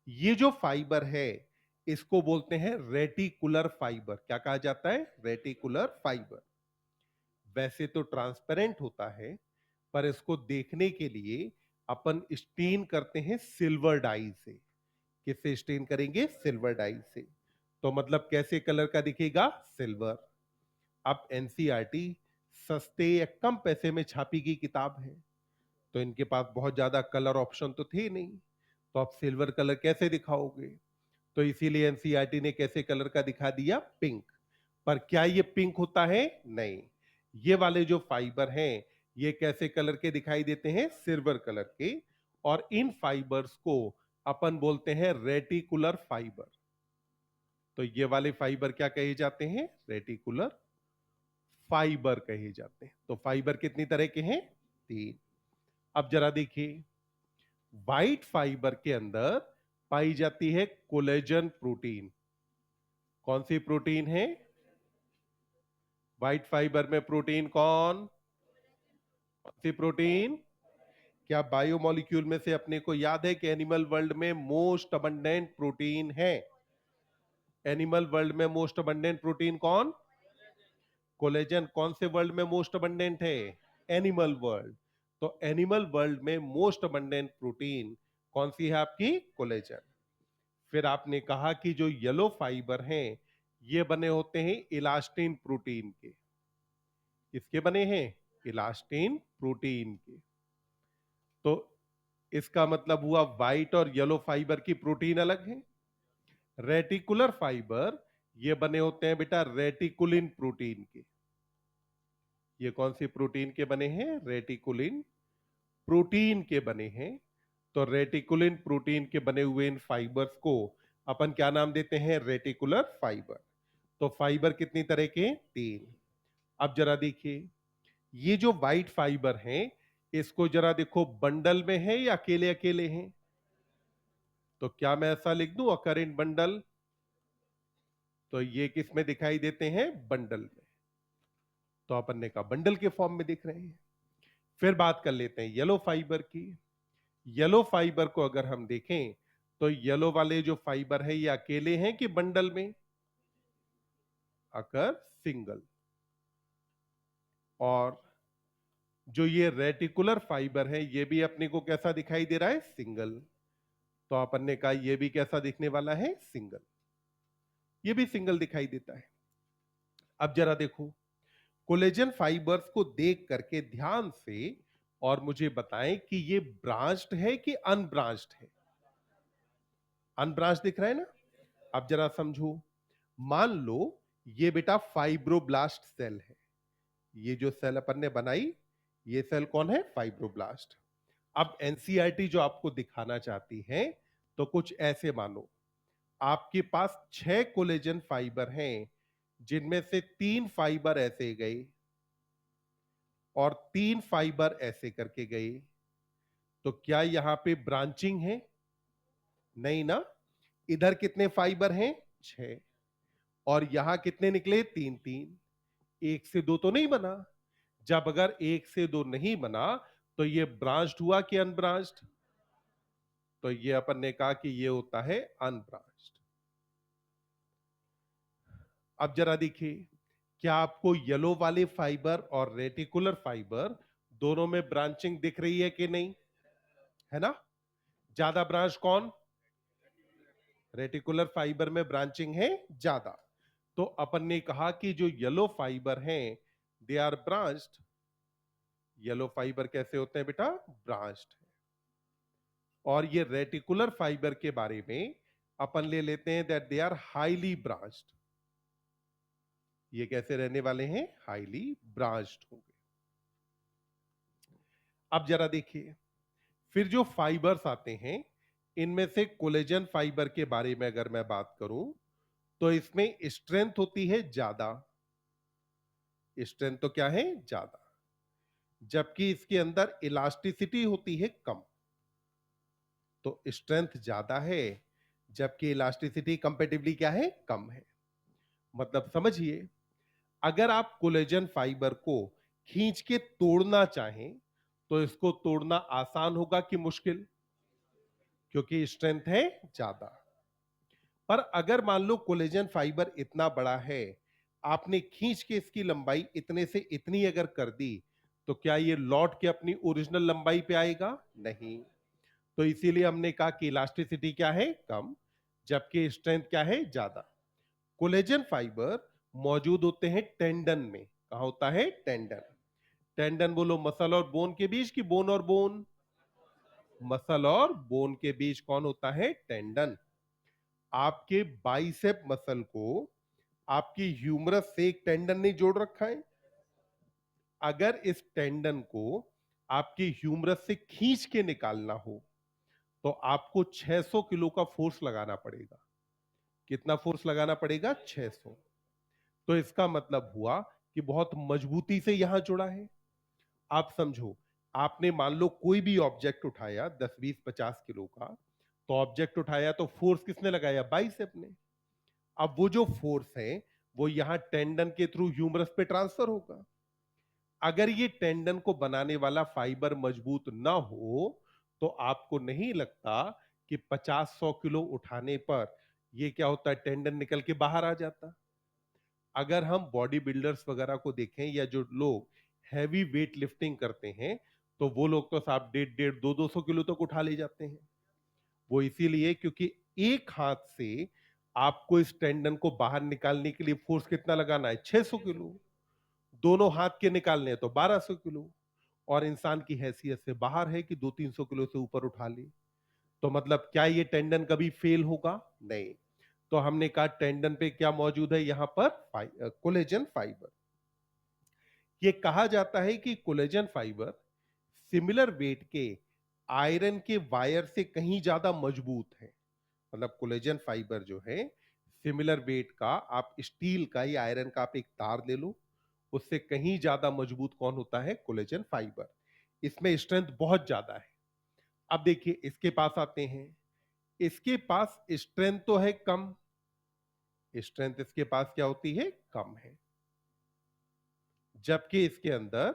ये जो फाइबर है इसको बोलते हैं रेटिकुलर फाइबर। क्या कहा जाता है? Reticular fibre. वैसे तो ट्रांसपेरेंट होता है, पर इसको देखने के लिए अपन स्टेन करते हैं सिल्वर डाई से। किससे स्टेन करेंगे? सिल्वर डाई से। तो मतलब कैसे कलर का दिखेगा? सिल्वर। अब एनसीईआरटी सस्ते या कम पैसे में छापी गई किताब है, तो इनके पास बहुत ज्यादा कलर ऑप्शन तो थे नहीं, तो आप सिल्वर कलर कैसे दिखाओगे? तो इसीलिए एनसीईआरटी ने कैसे कलर का दिखा दिया? पिंक। पर क्या ये पिंक होता है? नहीं। ये वाले जो फाइबर हैं ये कैसे कलर के दिखाई देते हैं? सिल्वर कलर के। और इन फाइबर्स को अपन बोलते हैं रेटिकुलर फाइबर। तो ये वाले फाइबर क्या कहे जाते हैं? रेटिकुलर फाइबर कहे जाते हैं। तो फाइबर कितनी तरह के हैं? 3। अब जरा देखिए, व्हाइट फाइबर के अंदर पाई जाती है कोलेजन प्रोटीन। कौन सी प्रोटीन है? व्हाइट फाइबर में प्रोटीन कौन सी प्रोटीन? क्या बायोमोलिक्यूल में से अपने को याद है कि एनिमल वर्ल्ड में मोस्ट अबंडेंट प्रोटीन है? एनिमल वर्ल्ड में मोस्ट अबंडेंट प्रोटीन कौन? कोलेजन। कौन से वर्ल्ड में मोस्ट अबंडेंट है? Animal world. तो एनिमल वर्ल्ड में मोस्ट अबंडेंट प्रोटीन कौन सी है आपकी? कोलेजन। फिर आपने कहा कि जो येलो फाइबर हैं ये बने होते हैं इलास्टिन प्रोटीन के। किसके बने हैं? इलास्टिन प्रोटीन के। तो इसका मतलब हुआ व्हाइट और येलो फाइबर की प्रोटीन अलग है। रेटिकुलर फाइबर ये बने होते हैं बेटा रेटिकुलिन प्रोटीन के। ये कौन सी प्रोटीन के बने हैं? रेटिकुलिन प्रोटीन के बने हैं। तो रेटिकुलिन प्रोटीन के बने हुए इन फाइबर्स को अपन क्या नाम देते हैं? Reticular fibre. तो फाइबर कितनी तरह के? 3। अब जरा देखिए, ये जो व्हाइट फाइबर हैं, इसको जरा देखो, बंडल में है या अकेले अकेले हैं? तो क्या मैं ऐसा लिख दूं, अकर इन बंडल? तो ये किस में दिखाई देते हैं? बंडल में। तो अपन ने कहा बंडल के फॉर्म में दिख रहे हैं। फिर बात कर लेते हैं येलो फाइबर की। येलो फाइबर को अगर हम देखें तो येलो वाले जो फाइबर है ये अकेले हैं कि बंडल में? अकर सिंगल। और जो ये रेटिकुलर फाइबर है ये भी अपने को कैसा दिखाई दे रहा है? सिंगल। तो अपन ने कहा ये भी कैसा दिखने वाला है? सिंगल। ये भी सिंगल दिखाई देता है। अब जरा देखो, कोलेजन फाइबर्स को देख करके ध्यान से और मुझे बताएं कि ये ब्रांच्ड है कि अनब्रांच्ड है? अनब्रांच दिख रहा है ना? अब जरा समझो, मान लो ये बेटा फाइब्रोब्लास्ट सेल है। ये जो सेल अपन ने बनाई, ये सेल कौन है? फाइब्रोब्लास्ट। अब एनसीईआरटी जो आपको दिखाना चाहती है, तो कुछ ऐसे मानो आपके पास 6 कोलेजन फाइबर हैं, जिनमें से 3 फाइबर ऐसे गए और 3 फाइबर ऐसे करके गए। तो क्या यहां पे ब्रांचिंग है? नहीं ना। इधर कितने फाइबर हैं? 6। और यहां कितने निकले? 3 3। एक से दो तो नहीं बना। जब अगर एक से दो नहीं बना तो ये ब्रांच्ड हुआ कि अनब्रांच्ड? तो ये अपन ने कहा कि ये होता है अनब्रांच्ड। अब जरा देखिए, क्या आपको येलो वाले फाइबर और रेटिकुलर फाइबर दोनों में ब्रांचिंग दिख रही है कि नहीं? है ना? ज्यादा ब्रांच कौन? रेटिकुलर फाइबर में ब्रांचिंग है ज्यादा। तो अपन ने कहा कि जो येलो फाइबर हैं they are branched. Yellow fibre कैसे होते हैं बेटा? ब्रांच्ड। और ये रेटिकुलर फाइबर के बारे में अपन ले लेते हैं that they are highly branched. ये कैसे रहने वाले हैं? हाईली ब्रांच्ड होंगे। अब जरा देखिए, फिर जो फाइबर्स आते हैं, इनमें से कोलेजन फाइबर के बारे में अगर मैं बात करूं तो इसमें स्ट्रेंथ होती है ज्यादा। स्ट्रेंथ तो क्या है? ज्यादा। जबकि इसके अंदर इलास्टिसिटी होती है कम। तो स्ट्रेंथ ज्यादा है जबकि इलास्टिसिटी कंपेटिवली क्या है? कम है। मतलब समझिए, अगर आप कोलेजन फाइबर को खींच के तोड़ना चाहें तो इसको तोड़ना आसान होगा कि मुश्किल? क्योंकि स्ट्रेंथ है ज्यादा। पर अगर मान लो कोलेजन फाइबर इतना बड़ा है, आपने खींच के इसकी लंबाई इतने से इतनी अगर कर दी, तो क्या ये लौट के अपनी ओरिजिनल लंबाई पे आएगा? नहीं। तो इसीलिए हमने कहा कि इलास्टिसिटी क्या है? कम, जबकि स्ट्रेंथ क्या है? ज्यादा। कोलेजन फाइबर मौजूद होते हैं टेंडन में। कहा होता है? टेंडन। टेंडन बोलो मसल और बोन के बीच, की बोन और बोन? मसल और बोन के बीच कौन होता है? टेंडन। आपके बाइसेप मसल को आपकी ह्यूमरस से एक टेंडन ने जोड़ रखा है। अगर इस टेंडन को आपकी ह्यूमरस से खींच के निकालना हो तो आपको 600 किलो का फोर्स लगाना पड़ेगा। कितना फोर्स लगाना पड़ेगा? 600। तो इसका मतलब हुआ कि बहुत मजबूती से यहां जुड़ा है। आप समझो, आपने मान लो कोई भी ऑब्जेक्ट उठाया 10 20 50 किलो का, तो ऑब्जेक्ट उठाया तो फोर्स किसने लगाया? बाइसेप ने। अब वो जो फोर्स है वो यहां टेंडन के थ्रू ह्यूमरस पे ट्रांसफर होगा। अगर ये टेंडन को बनाने वाला फाइबर मजबूत ना हो तो आपको नहीं लगता कि 50-100 किलो उठाने पर ये क्या होता है? टेंडन निकल के बाहर आ जाता। अगर हम बॉडी बिल्डर्स वगैरह को देखें या जो लोग हैवी वेट लिफ्टिंग करते हैं, तो वो लोग तो साहब 1.5 200 किलो तक उठा ले जाते हैं। वो इसीलिए क्योंकि एक हाथ से आपको इस टेंडन को बाहर निकालने के लिए फोर्स कितना लगाना है? 600 किलो। दोनों हाथ के निकालने हैं तो 1200 किलो। और इंसान की हैसियत से बाहर है कि 200-300 किलो से ऊपर उठा ले। तो मतलब क्या ये टेंडन कभी फेल होगा? नहीं। तो हमने कहा टेंडन पे क्या मौजूद है यहां पर? Collagen fibre. ये कहा जाता है कि कोलेजन फाइबर सिमिलर वेट के आयरन के वायर से कहीं ज्यादा मजबूत है। मतलब कोलेजन फाइबर जो है सिमिलर वेट का, आप स्टील का या आयरन का आप एक तार ले लो, उससे कहीं ज्यादा मजबूत कौन होता है? Collagen fibre. इसमें स्ट्रेंथ बहुत ज्यादा है। अब देखिए इसके पास आते हैं। इसके पास स्ट्रेंथ तो है कम, स्ट्रेंथ इसके पास क्या होती है? कम है। जबकि इसके अंदर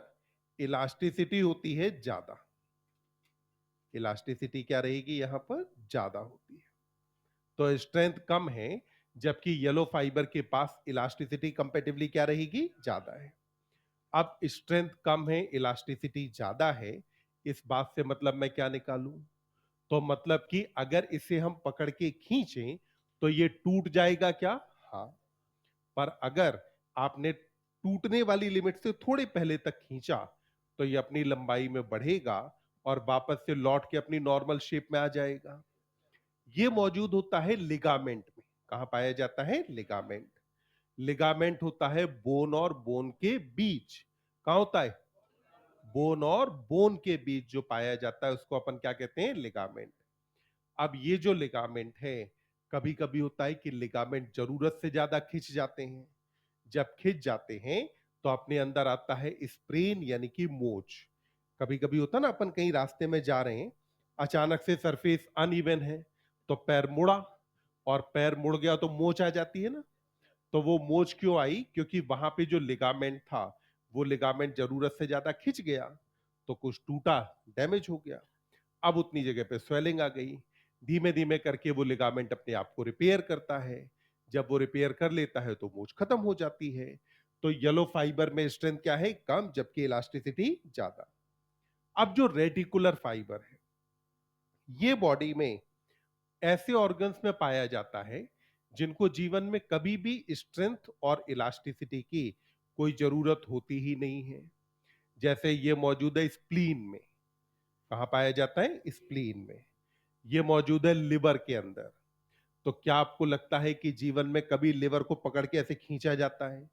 इलास्टिसिटी होती है ज्यादा। इलास्टिसिटी क्या रहेगी यहां पर? ज्यादा होती है। तो स्ट्रेंथ कम है, जबकि येलो फाइबर के पास इलास्टिसिटी कंपेटिवली क्या रहेगी? ज्यादा है। अब स्ट्रेंथ कम है, इलास्टिसिटी ज्यादा है, इस बात से मतलब मैं क्या निकालूं? तो मतलब कि अगर इसे हम पकड़ के खींचें तो ये टूट जाएगा क्या? हाँ। पर अगर आपने टूटने वाली लिमिट से थोड़े पहले तक खींचा तो ये अपनी लंबाई में बढ़ेगा और वापस से लौट के अपनी नॉर्मल शेप में आ जाएगा। ये मौजूद होता है लिगामेंट में। कहां पाया जाता है? लिगामेंट। लिगामेंट होता है बोन और बोन के बीच। कहां होता है? बोन और बोन के बीच जो पाया जाता है उसको अपन क्या कहते हैं? लिगामेंट। अब ये जो लिगामेंट है, कभी कभी होता है कि लिगामेंट जरूरत से ज्यादा खिंच जाते हैं। जब खिंच जाते हैं तो अपने अंदर आता है स्प्रेन यानी कि मोच। कभी कभी होता है ना, अपन कहीं रास्ते में जा रहे हैं, अचानक से सरफेस अनइवन है तो पैर मुड़ा, और पैर मुड़ गया तो मोच आ जाती है ना। तो वो मोच क्यों आई? क्योंकि वहां पे जो लिगामेंट था वो लिगामेंट जरूरत से ज्यादा खिंच गया, तो कुछ टूटा, डैमेज हो गया। अब उतनी जगह पे स्वेलिंग आ गई। धीमे धीमे करके वो लिगामेंट अपने आप को रिपेयर करता है। जब वो रिपेयर कर लेता है तो मूंछ खत्म हो जाती है। तो येलो फाइबर में स्ट्रेंथ क्या है? कम, जबकि इलास्टिसिटी ज्यादा। अब जो रेटिकुलर फाइबर है, ये बॉडी में ऐसे ऑर्गन्स में पाया जाता है जिनको जीवन में कभी भी स्ट्रेंथ और इलास्टिसिटी की कोई जरूरत होती ही नहीं है। जैसे ये मौजूद है स्प्लीन में। कहां पाया जाता है? स्प्लीन में। ये मौजूद है लिवर के अंदर। तो क्या आपको लगता है कि जीवन में कभी लिवर को पकड़ के ऐसे खींचा जाता है?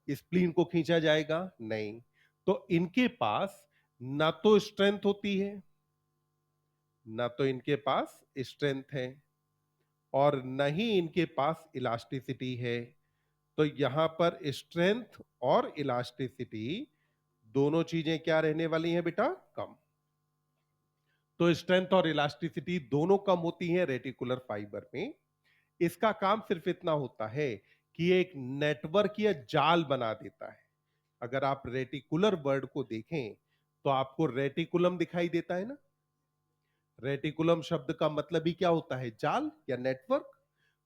स्प्लीन को खींचा जाएगा? नहीं। तो इनके पास ना तो स्ट्रेंथ होती है, ना तो इनके पास स्ट्रेंथ है, और न ही इनके पास इलास्टिसिटी है। तो यहां पर स्ट्रेंथ और इलास्टिसिटी दोनों चीजें क्या रहने वाली हैं बेटा? कम। तो स्ट्रेंथ और इलास्टिसिटी दोनों कम होती हैं रेटिकुलर फाइबर में। इसका काम सिर्फ इतना होता है कि ये एक नेटवर्क या जाल बना देता है। अगर आप रेटिकुलर वर्ड को देखें तो आपको रेटिकुलम दिखाई देता है ना। रेटिकुलम शब्द का मतलब ही क्या होता है? जाल या नेटवर्क।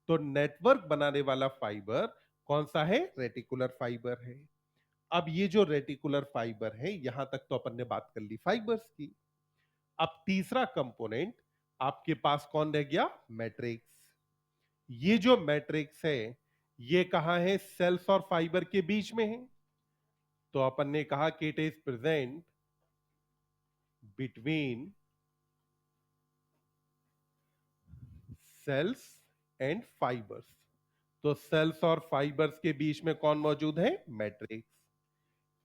तो नेटवर्क बनाने वाला फाइबर कौन सा है? रेटिकुलर फाइबर है। अब ये जो रेटिकुलर फाइबर है, यहां तक तो अपन ने बात कर ली फाइबर्स की। अब तीसरा कंपोनेंट आपके पास कौन रह गया? मैट्रिक्स। ये जो मैट्रिक्स है, ये कहां है? सेल्स और फाइबर के बीच में है। तो अपन ने कहा कि it is present between cells and fibres. तो सेल्स और फाइबर्स के बीच में कौन मौजूद है? Matrix.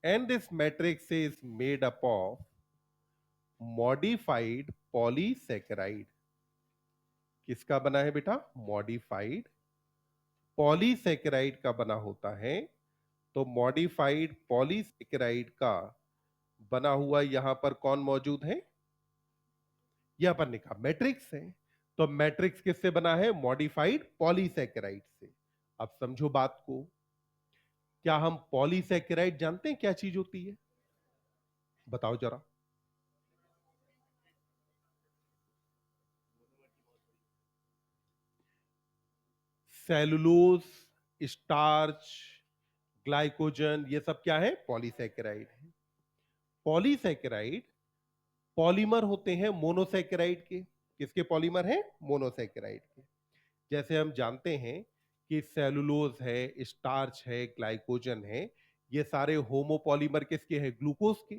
And this matrix is made up of modified polysaccharide. किसका बना है बेटा? मॉडिफाइड पॉलीसेकेराइड का बना होता है। तो मॉडिफाइड पॉलीसेकेराइड का बना हुआ यहां पर कौन मौजूद है? यह अपन ने कहा मैट्रिक्स है। तो मैट्रिक्स किससे बना है? मॉडिफाइड पॉलीसेकेराइड से। अब समझो बात को। क्या हम पॉलीसेकेराइड जानते हैं क्या चीज होती है? बताओ जरा। सेलुलोज, स्टार्च, ग्लाइकोजन, ये सब क्या है? पॉलीसेकेराइड है। पॉलीसेकेराइड पॉलीमर होते हैं मोनोसेकेराइड के। किसके पॉलीमर हैं? मोनोसेकेराइड के। जैसे हम जानते हैं कि सेलुलोज है, स्टार्च है, ग्लाइकोजन है, ये सारे होमोपॉलीमर किसके हैं? ग्लूकोज के।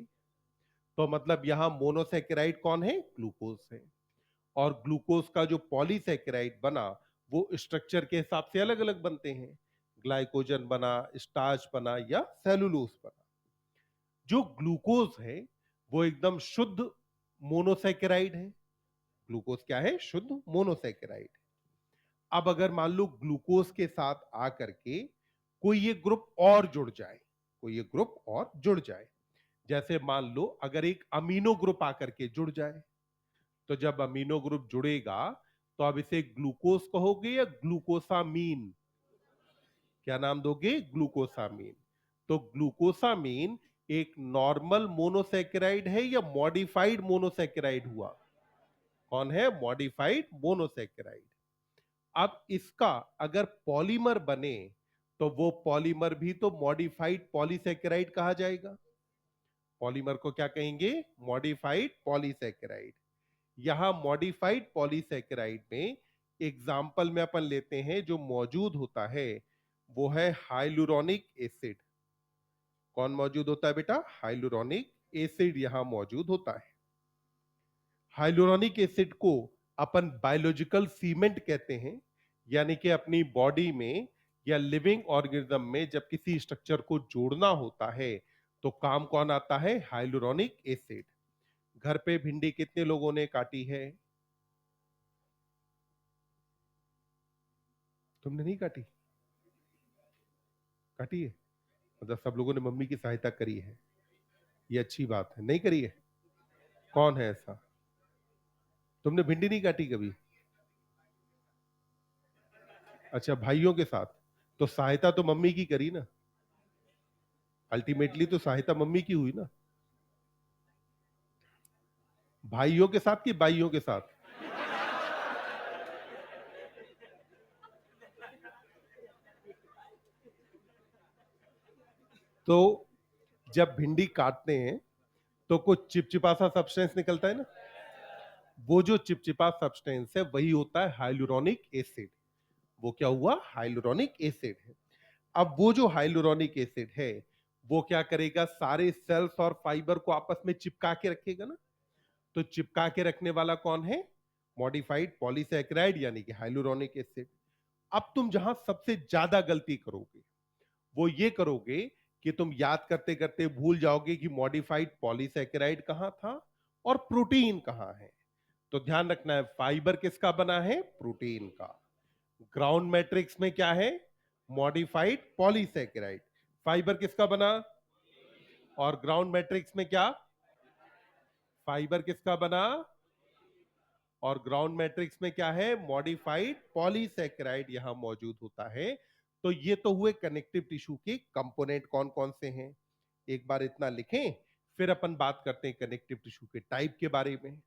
तो मतलब यहां मोनोसेकेराइड कौन है? ग्लूकोज है। और ग्लूकोज का जो पॉलीसेकेराइड बना वो स्ट्रक्चर के हिसाब से अलग अलग बनते हैं। ग्लाइकोजन बना, स्टार्च बना या सेलुलोज बना। जो ग्लूकोज है वो एकदम शुद्ध मोनोसेकेराइड है। ग्लूकोज क्या है? शुद्ध मोनोसेकेराइड। अब अगर मान लो ग्लूकोज के साथ आकर के कोई ये ग्रुप और जुड़ जाए, कोई ये ग्रुप और जुड़ जाए, जैसे मान लो अगर एक अमीनो ग्रुप आकर के जुड़ जाए, तो जब अमीनो ग्रुप जुड़ेगा तो अब इसे ग्लूकोज कहोगे या ग्लूकोसामीन? क्या नाम दोगे? ग्लूकोसामीन। तो ग्लूकोसामीन एक नॉर्मल मोनोसेकेराइड है या मॉडिफाइड मोनोसेकेराइड हुआ? कौन है? Modified monosaccharide. अब इसका अगर पॉलीमर बने तो वो पॉलीमर भी तो मॉडिफाइड पॉलीसेकेराइड कहा जाएगा। पॉलीमर को क्या कहेंगे? Modified polysaccharide. यहां मॉडिफाइड पॉलीसेकेराइड में एग्जाम्पल में अपन लेते हैं जो मौजूद होता है वो है हाइलुरोनिक एसिड। कौन मौजूद होता है बेटा? हाइलुरोनिक एसिड यहां मौजूद होता है। हाइलुरोनिक एसिड को अपन बायोलॉजिकल सीमेंट कहते हैं, यानी कि अपनी बॉडी में या लिविंग ऑर्गेनिज्म में जब किसी स्ट्रक्चर को जोड़ना होता है तो काम कौन आता है? Hyaluronic acid. घर पे भिंडी कितने लोगों ने काटी है? तुमने नहीं काटी? काटी है? मतलब सब लोगों ने मम्मी की सहायता करी है, ये अच्छी बात है। नहीं करी है? कौन है ऐसा? तुमने भिंडी नहीं काटी कभी? अच्छा, भाइयों के साथ। तो सहायता तो मम्मी की करी ना, अल्टीमेटली तो सहायता मम्मी की हुई ना। भाइयों के साथ कि बाइयों के साथ? तो जब भिंडी काटते हैं तो कुछ चिपचिपा सा सब्सटेंस निकलता है ना, वो जो चिपचिपा सब्सटेंस है वही होता है हाइलुरोनिक एसिड। वो क्या हुआ? हाइलुरोनिक एसिड है। अब वो जो हाइलुरोनिक एसिड है वो क्या करेगा? सारे सेल्स और फाइबर को आपस में चिपका के रखेगा ना। तो चिपका के रखने वाला कौन है? मॉडिफाइड पॉलीसैकेराइड यानी कि हाइलुरोनिक एसिड। अब तुम जहां सबसे ज्यादा गलती करोगे वो ये करोगे कि तुम याद करते करते भूल जाओगे कि मॉडिफाइड पॉलीसैकेराइड कहां था और प्रोटीन कहां है। तो ध्यान रखना है, फाइबर किसका बना है? प्रोटीन का। ग्राउंड मैट्रिक्स में क्या है? Modified polysaccharide. फाइबर किसका बना? और ग्राउंड मैट्रिक्स में क्या? फाइबर किसका बना? और ग्राउंड मैट्रिक्स में क्या है? मॉडिफाइड पॉलीसैकेराइड यहां मौजूद होता है। तो ये तो हुए कनेक्टिव टिश्यू के कंपोनेंट कौन कौन से हैं। एक बार इतना लिखें, फिर अपन बात करते हैं कनेक्टिव टिश्यू के टाइप के बारे में।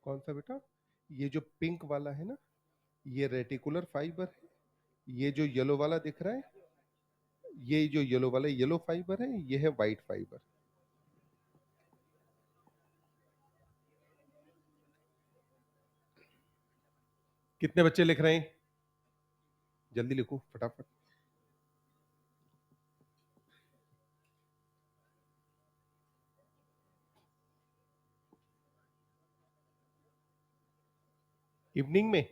कौन सा बेटा? ये जो पिंक वाला है ना, ये रेटिकुलर फाइबर है। ये जो येलो वाला दिख रहा है, ये जो येलो वाला येलो फाइबर है, ये है व्हाइट फाइबर। कितने बच्चे लिख रहे हैं? जल्दी लिखो फटाफट। इवनिंग में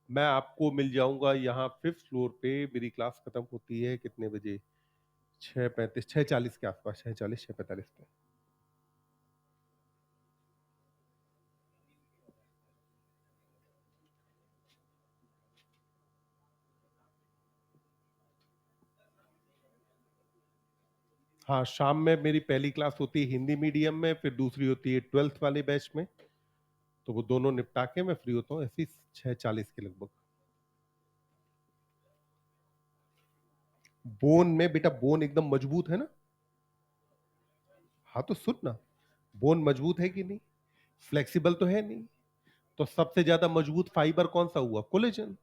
मैं आपको मिल जाऊंगा यहाँ 5th फ्लोर पे। मेरी क्लास खत्म होती है कितने बजे? 6:35, 6:40 के आसपास, 6:40, 6:45 पे। हाँ, शाम में मेरी पहली क्लास होती है हिंदी मीडियम में, फिर दूसरी होती है 12th वाले बैच में। तो वो दोनों निपटा के मैं फ्री होता हूँ ऐसी 6:40 के लगभग। बोन में बेटा, बोन एकदम मजबूत है ना? हाँ तो सुन ना, बोन मजबूत है कि नहीं? फ्लेक्सिबल तो है नहीं। तो सबसे ज्यादा मजबूत फाइबर कौन सा हुआ? कोलेजन।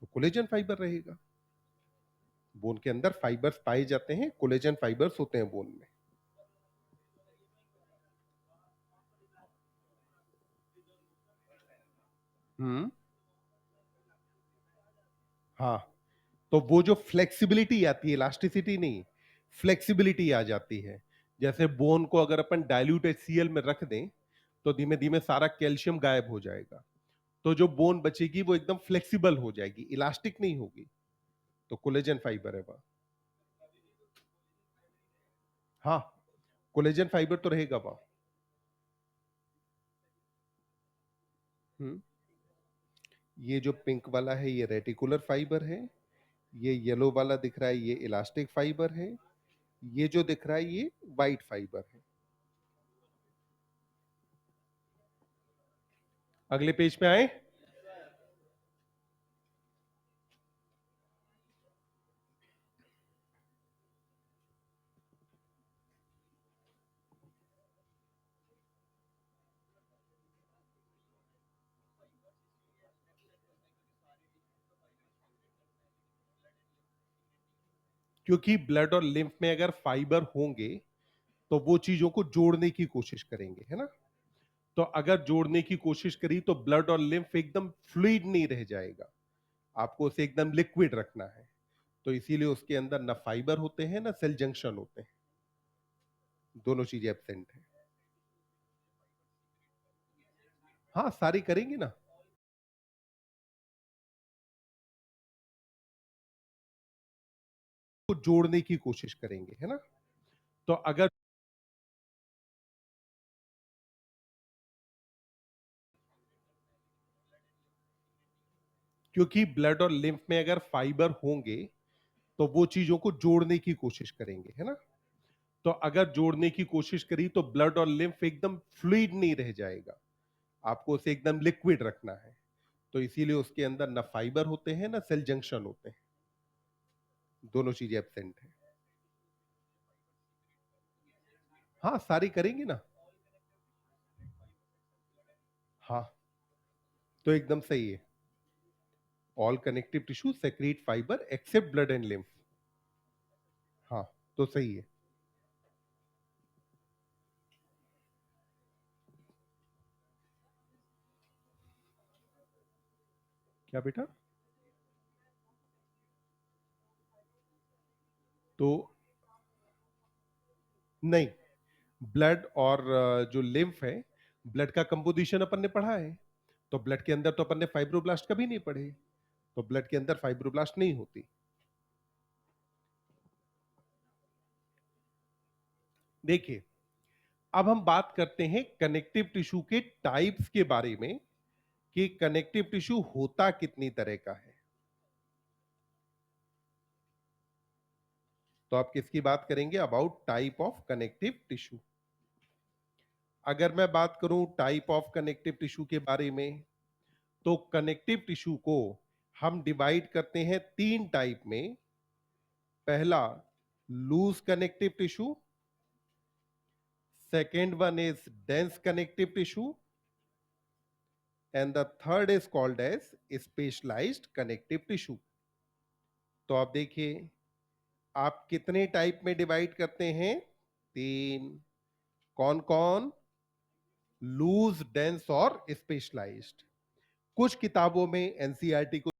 तो कोलेजन फाइबर रहेगा। बोन के अंदर फाइबर्स पाए जाते हैं, कोलेजन फाइबर्स होते हैं बोन में। हम्म। हाँ, तो वो जो फ्लेक्सिबिलिटी आती है, इलास्टिसिटी नहीं, फ्लेक्सिबिलिटी आ जाती है। जैसे बोन को अगर अपन डाइल्यूट HCl में रख दें तो धीमे धीमे सारा कैल्शियम गायब हो जाएगा। तो जो बोन बचेगी वो एकदम फ्लेक्सिबल हो जाएगी, इलास्टिक नहीं होगी। तो कोलेजन फाइबर है वह। हाँ, कोलेजन फाइबर तो रहेगा वह। हम्म। ये जो पिंक वाला है ये रेटिकुलर फाइबर है। ये येलो वाला दिख रहा है ये इलास्टिक फाइबर है। ये जो दिख रहा है ये वाइट फाइबर है। अगले पेज पे आए। क्योंकि ब्लड और लिम्फ में अगर फाइबर होंगे तो वो चीजों को जोड़ने की कोशिश करेंगे, है ना? तो अगर जोड़ने की कोशिश करी तो ब्लड और लिम्फ एकदम फ्लूइड नहीं रह जाएगा। आपको उसे एकदम लिक्विड रखना है। तो इसीलिए उसके अंदर ना फाइबर होते हैं ना सेल जंक्शन होते हैं। दोनों चीजें एब्सेंट है। हाँ, सारी करेंगे ना। को जोड़ने की कोशिश करेंगे, है ना? तो अगर क्योंकि ब्लड और लिम्फ में अगर फाइबर होंगे तो वो चीजों को जोड़ने की कोशिश करेंगे, है ना? तो अगर जोड़ने की कोशिश करी तो ब्लड और लिम्फ एकदम फ्लूइड नहीं रह जाएगा। आपको उसे एकदम लिक्विड रखना है। तो इसीलिए उसके अंदर ना फाइबर होते हैं ना सेल जंक्शन होते हैं। दोनों चीजें एब्सेंट है। हाँ, सारी करेंगे ना। हाँ, तो एकदम सही है। All connective tissue secrete fibre except blood and lymph. हाँ, तो सही है। क्या बेटा? तो नहीं, ब्लड और जो लिम्फ है, ब्लड का कंपोजिशन अपन ने पढ़ा है। तो ब्लड के अंदर तो अपन ने फाइब्रोब्लास्ट कभी नहीं पढ़े। तो ब्लड के अंदर फाइब्रोब्लास्ट नहीं होती। देखिए, अब हम बात करते हैं कनेक्टिव टिश्यू के टाइप्स के बारे में कि कनेक्टिव टिश्यू होता कितनी तरह का है। तो आप किसकी बात करेंगे? About type of connective tissue. अगर मैं बात करूं टाइप ऑफ कनेक्टिव टिश्यू के बारे में, तो कनेक्टिव टिश्यू को हम डिवाइड करते हैं 3 टाइप में। पहला, loose connective tissue. Second one is dense connective tissue. And the third is called as specialised connective tissue. तो आप देखिए, आप कितने टाइप में डिवाइड करते हैं? तीन। कौन कौन? लूज, डेंस और स्पेशलाइज्ड। कुछ किताबों में एनसीईआरटी को